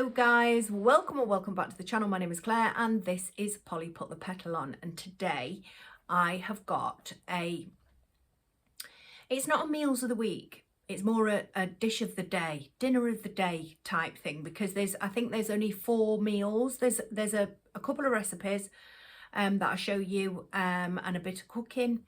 Hello guys, welcome or welcome back to the channel. My name is Claire and this is Polly Put the Petal On, and today I have got it's not a meals of the week, it's more a dish of the day, dinner of the day type thing, because I think there's only 4 meals. There's a couple of recipes that I show you and a bit of cooking,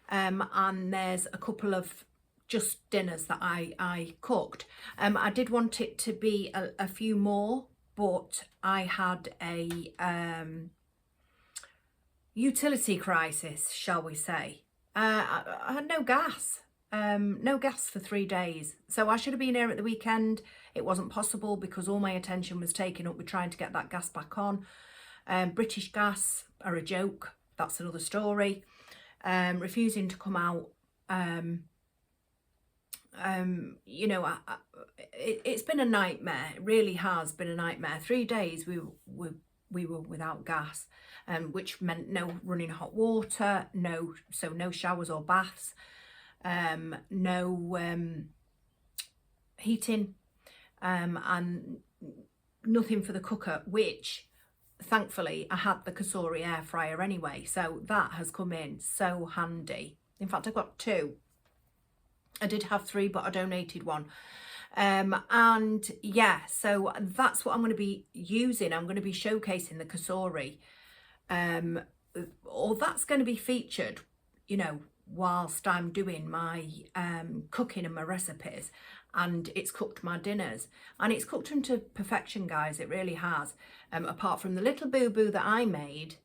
and there's a couple of just dinners that I cooked. I did want it to be a few more, but I had a utility crisis, shall we say. I had no gas. No gas for 3 days. So I should have been here at the weekend. It wasn't possible because all my attention was taken up with trying to get that gas back on. British Gas are a joke. That's another story. Refusing to come out. You know, it's been a nightmare. It really has been a nightmare. 3 days we were without gas, which meant no running hot water, no showers or baths, no heating, and nothing for the cooker, which thankfully I had the Cosori air fryer anyway, so that has come in so handy. In fact, I've got 2. I did have 3, but I donated 1. And yeah, so that's what I'm going to be using. I'm going to be showcasing the Cosori, or that's going to be featured, you know, whilst I'm doing my cooking and my recipes, and it's cooked my dinners, and it's cooked them to perfection, guys. It really has. Apart from the little boo-boo that I made.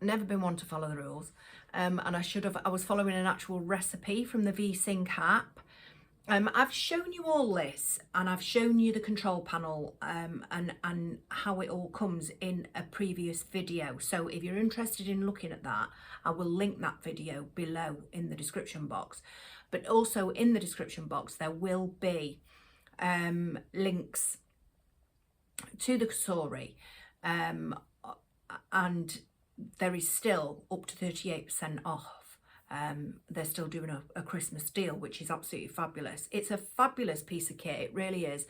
Never been one to follow the rules. And I was following an actual recipe from the VSync app. I've shown you all this, and I've shown you the control panel and how it all comes in a previous video. So if you're interested in looking at that, I will link that video below in the description box. But also in the description box, there will be links to the Cosori, and there is still up to 38% off. They're still doing a Christmas deal, which is absolutely fabulous. It's a fabulous piece of kit, it really is.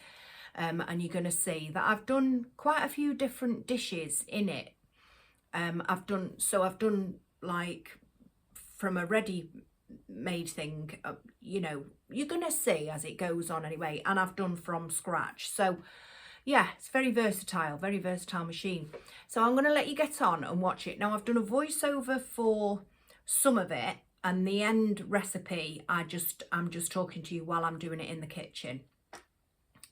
And you're going to see that I've done quite a few different dishes in it. I've done like from a ready-made thing, you know, you're going to see as it goes on anyway. And I've done from scratch. So yeah, it's very versatile machine. So I'm going to let you get on and watch it. Now, I've done a voiceover for some of it, and the end recipe, I'm just talking to you while I'm doing it in the kitchen.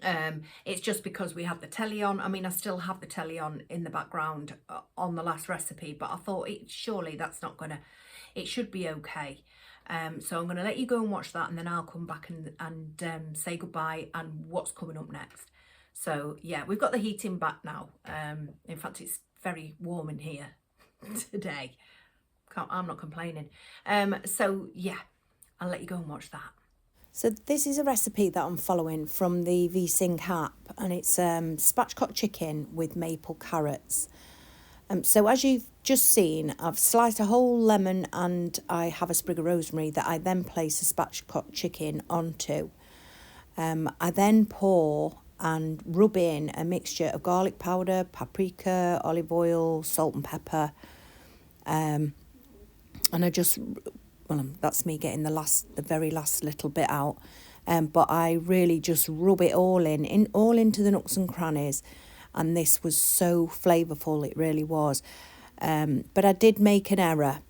It's just because we had the telly on. I mean, I still have the telly on in the background on the last recipe, but I thought surely that's not gonna, it should be okay. So I'm going to let you go and watch that, and then I'll come back and say goodbye and what's coming up next. So yeah, we've got the heating back now. In fact, it's very warm in here today. I'm not complaining. So yeah, I'll let you go and watch that. So this is a recipe that I'm following from the VSync app, and it's spatchcock chicken with maple carrots. So as you've just seen, I've sliced a whole lemon and I have a sprig of rosemary that I then place the spatchcock chicken onto. I then pour and rub in a mixture of garlic powder, paprika, olive oil, salt and pepper. And I just, well, that's me getting the very last little bit out. But I really just rub it all into the nooks and crannies. And this was so flavourful, it really was. But I did make an error.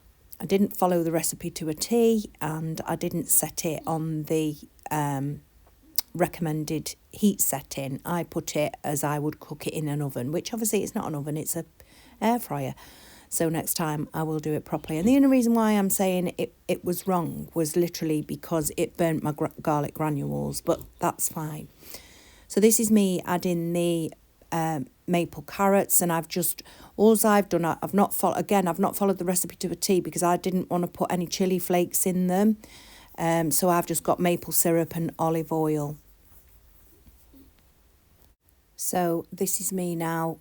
I didn't follow the recipe to a T, and I didn't set it on the recommended heat setting. I put it as I would cook it in an oven, which obviously it's not an oven, it's a air fryer. So next time I will do it properly. And the only reason why I'm saying it was wrong was literally because it burnt my garlic granules, but that's fine. So this is me adding the maple carrots, and I've not followed the recipe to a T because I didn't want to put any chili flakes in them. So I've just got maple syrup and olive oil. So this is me now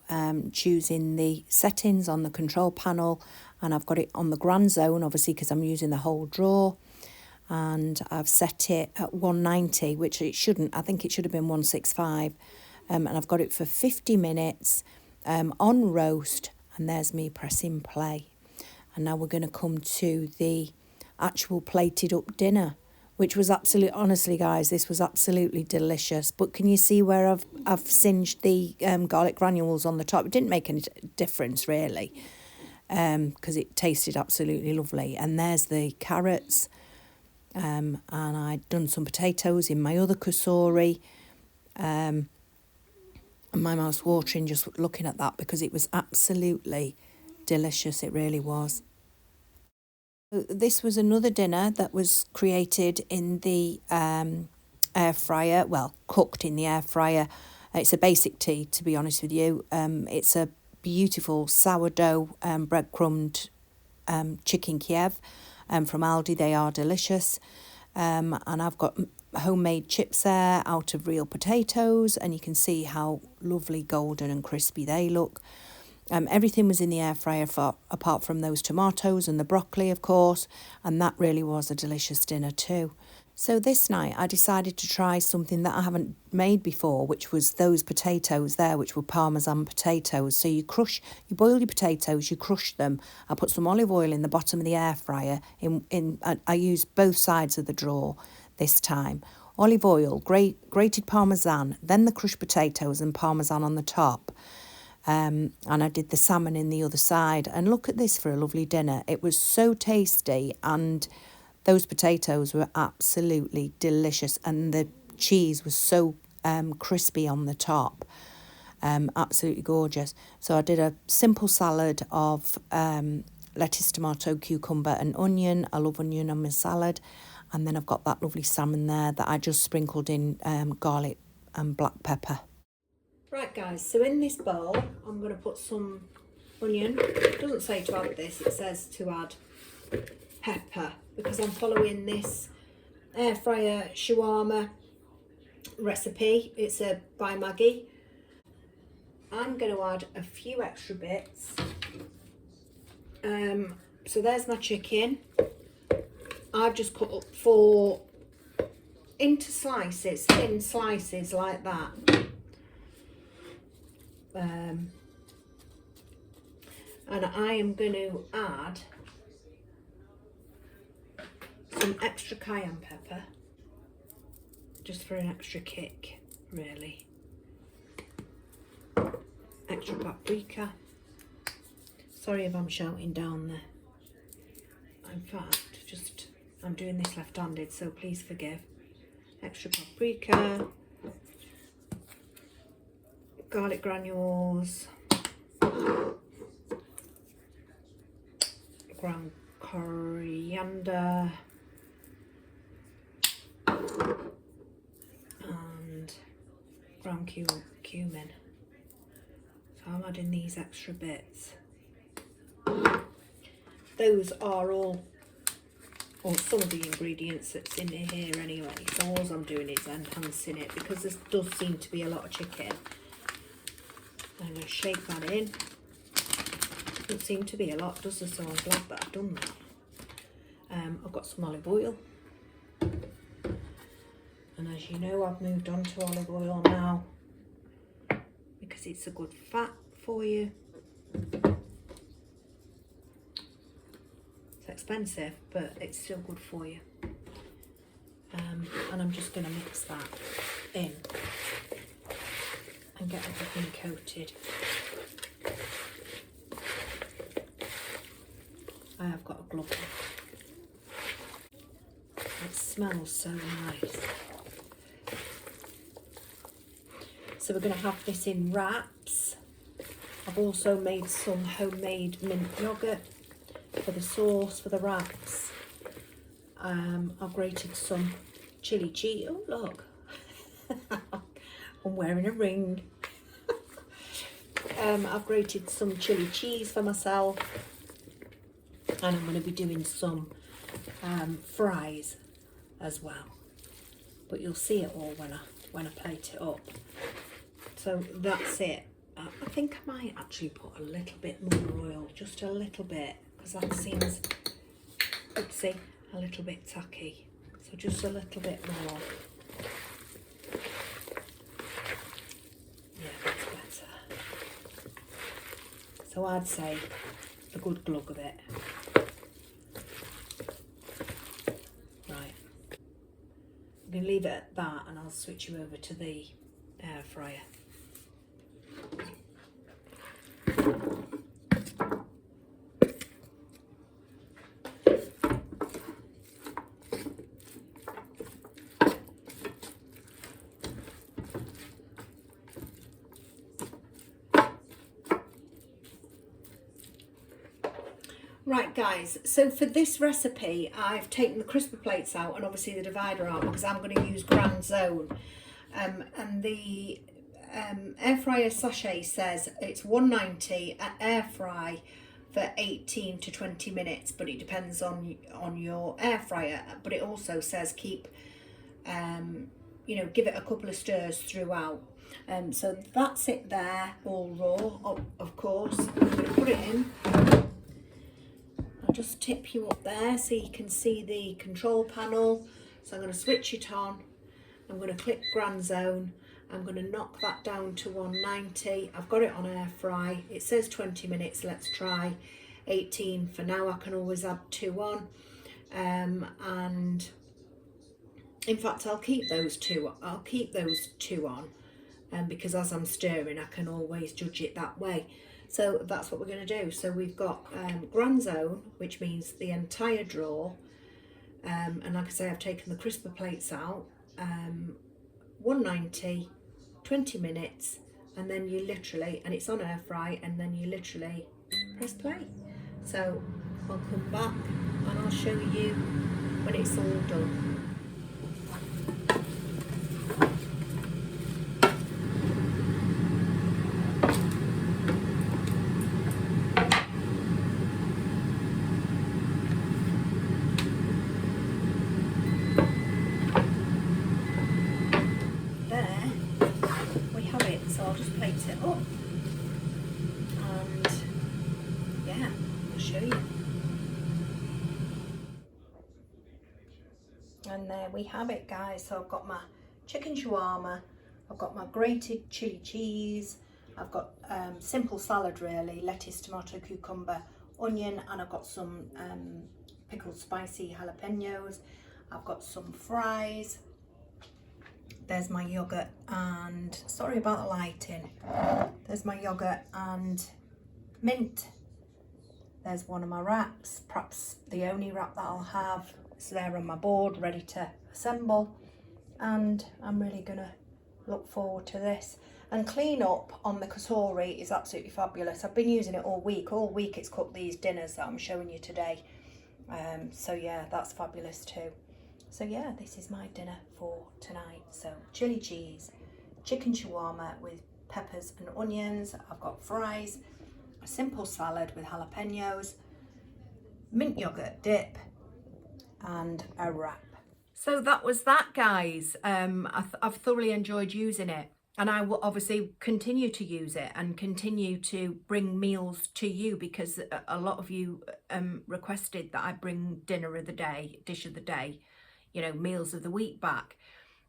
choosing the settings on the control panel, and I've got it on the grand zone, obviously, because I'm using the whole drawer. and I've set it at 190, which it shouldn't. I think it should have been 165. And I've got it for 50 minutes on roast, and there's me pressing play. And now we're going to come to the actual plated up dinner, which was absolutely, honestly guys, this was absolutely delicious. But can you see where I've singed the garlic granules on the top? It didn't make any difference really, because it tasted absolutely lovely. And there's the carrots, and I'd done some potatoes in my other Cosori. And my mouth's watering just looking at that, because it was absolutely delicious. It really was. This was another dinner that was created in the air fryer, well, cooked in the air fryer. It's a basic tea, to be honest with you. It's a beautiful sourdough breadcrumbed chicken Kiev from Aldi. They are delicious. And I've got homemade chips there out of real potatoes, and you can see how lovely golden and crispy they look. Everything was in the air fryer apart from those tomatoes and the broccoli, of course, and that really was a delicious dinner too. So this night I decided to try something that I haven't made before, which was those potatoes there, which were Parmesan potatoes. So you boil your potatoes, you crush them. I put some olive oil in the bottom of the air fryer. I used both sides of the drawer this time. Olive oil, grated Parmesan, then the crushed potatoes and Parmesan on the top. And I did the salmon in the other side. And look at this for a lovely dinner. It was so tasty, and those potatoes were absolutely delicious, and the cheese was so crispy on the top. Absolutely gorgeous. So I did a simple salad of lettuce, tomato, cucumber and onion. I love onion on my salad. And then I've got that lovely salmon there that I just sprinkled in garlic and black pepper. Right guys, so in this bowl I'm going to put some onion. It doesn't say to add this, it says to add pepper, because I'm following this air fryer shawarma recipe. It's by Maggie. I'm going to add a few extra bits. So there's my chicken. I've just cut up 4 into slices, thin slices like that. And I am going to add some extra cayenne pepper, just for an extra kick, really. Extra paprika. Sorry if I'm shouting down there. In fact, I'm doing this left-handed, so please forgive. Extra paprika, garlic granules, ground coriander, and ground cumin. So I'm adding these extra bits. Those are all, or some of the ingredients that's in here anyway. So all I'm doing is enhancing it, because this does seem to be a lot of chicken. I'm going to shake that in. Doesn't seem to be a lot, does there? So I'm glad that I've done that. I've got some olive oil. And as you know, I've moved on to olive oil now, because it's a good fat for you. It's expensive, but it's still good for you. And I'm just going to mix that in and get everything coated. I have got a glove on. It smells so nice. So we're going to have this in wraps. I've also made some homemade mint yogurt for the sauce for the wraps. I've grated some chili cheese. Oh look, I'm wearing a ring. I've grated some chili cheese for myself, and I'm going to be doing some fries as well. But you'll see it all when I plate it up. So that's it. I think I might actually put a little bit more oil, just a little bit, because that seems, oopsie, a little bit tacky. So just a little bit more. Yeah, that's better. So I'd say a good glug of it. Right. I'm going to leave it at that and I'll switch you over to the air fryer. Right guys, so for this recipe I've taken the crisper plates out and obviously the divider out because I'm going to use Grand Zone. And the air fryer sachet says it's 190 at air fry for 18 to 20 minutes, but it depends on your air fryer. But it also says keep you know, give it a couple of stirs throughout. So that's it there, all raw, of course. I'm going to put it in. I'll just tip you up there so you can see the control panel. So I'm going to switch it on. I'm going to click Grand Zone. I'm going to knock that down to 190. I've got it on air fry. It says 20 minutes. Let's try 18 for now. I can always add 2 on. And in fact, I'll keep those two on. Because as I'm stirring, I can always judge it that way. So that's what we're going to do. So we've got Grand Zone, which means the entire drawer. And like I say, I've taken the crisper plates out. 190, 20 minutes, and then you literally, and it's on air fry, and then you literally press play. So I'll come back and I'll show you when it's all done. So I'll just plate it up and yeah, I'll show you. And there we have it guys. So I've got my chicken shawarma, I've got my grated chili cheese, I've got simple salad really, lettuce, tomato, cucumber, onion, and I've got some pickled spicy jalapenos. I've got some fries. There's my yogurt and, sorry about the lighting, there's my yogurt and mint. There's one of my wraps, perhaps the only wrap that I'll have. It's there on my board, ready to assemble. And I'm really gonna look forward to this. And clean up on the Cosori is absolutely fabulous. I've been using it all week. All week it's cooked these dinners that I'm showing you today. So yeah, that's fabulous too. So yeah, this is my dinner for tonight. So chili cheese, chicken shawarma with peppers and onions. I've got fries, a simple salad with jalapenos, mint yogurt dip, and a wrap. So that was that, guys. I've thoroughly enjoyed using it, and I will obviously continue to use it and continue to bring meals to you, because a lot of you requested that I bring dinner of the day, dish of the day, you know, meals of the week back.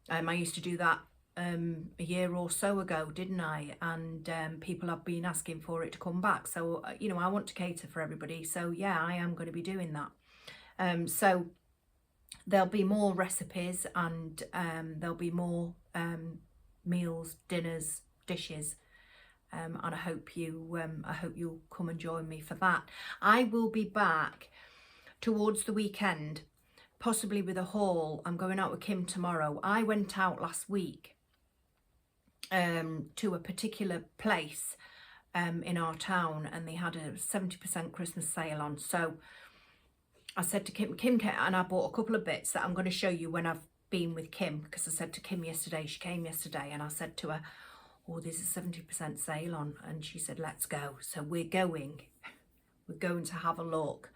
I used to do that a year or so ago, didn't I? And people have been asking for it to come back. So, you know, I want to cater for everybody. So yeah, I am going to be doing that. So there'll be more recipes, and there'll be more meals, dinners, dishes. And I hope you'll come and join me for that. I will be back towards the weekend, possibly with a haul. I'm going out with Kim tomorrow. I went out last week to a particular place in our town, and they had a 70% Christmas sale on. So I said to Kim, and I bought a couple of bits that I'm going to show you when I've been with Kim, because I said to Kim yesterday, she came yesterday, and I said to her, oh, there's a 70% sale on, and she said, let's go. So we're going to have a look.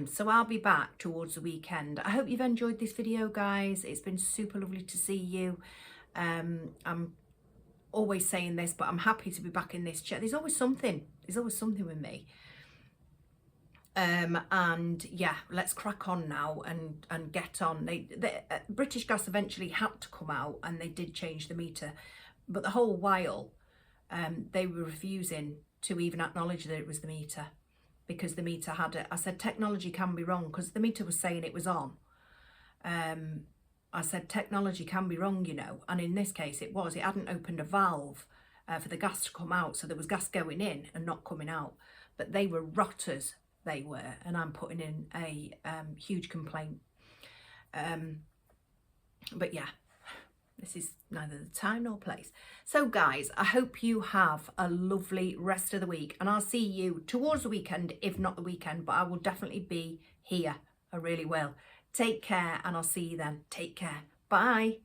So I'll be back towards the weekend. I hope you've enjoyed this video, guys. It's been super lovely to see you. I'm always saying this, but I'm happy to be back in this chair. There's always something with me. And yeah, let's crack on now and get on. British Gas eventually had to come out and they did change the meter, but the whole while they were refusing to even acknowledge that it was the meter, because the meter had it. I said technology can be wrong, because the meter was saying it was on. I said technology can be wrong, you know, and in this case it was. It hadn't opened a valve for the gas to come out, so there was gas going in and not coming out. But they were rotters, they were, and I'm putting in a huge complaint. But yeah, this is neither the time nor place. So guys, I hope you have a lovely rest of the week, and I'll see you towards the weekend, if not the weekend, but I will definitely be here. I really will. Take care, and I'll see you then. Take care. Bye.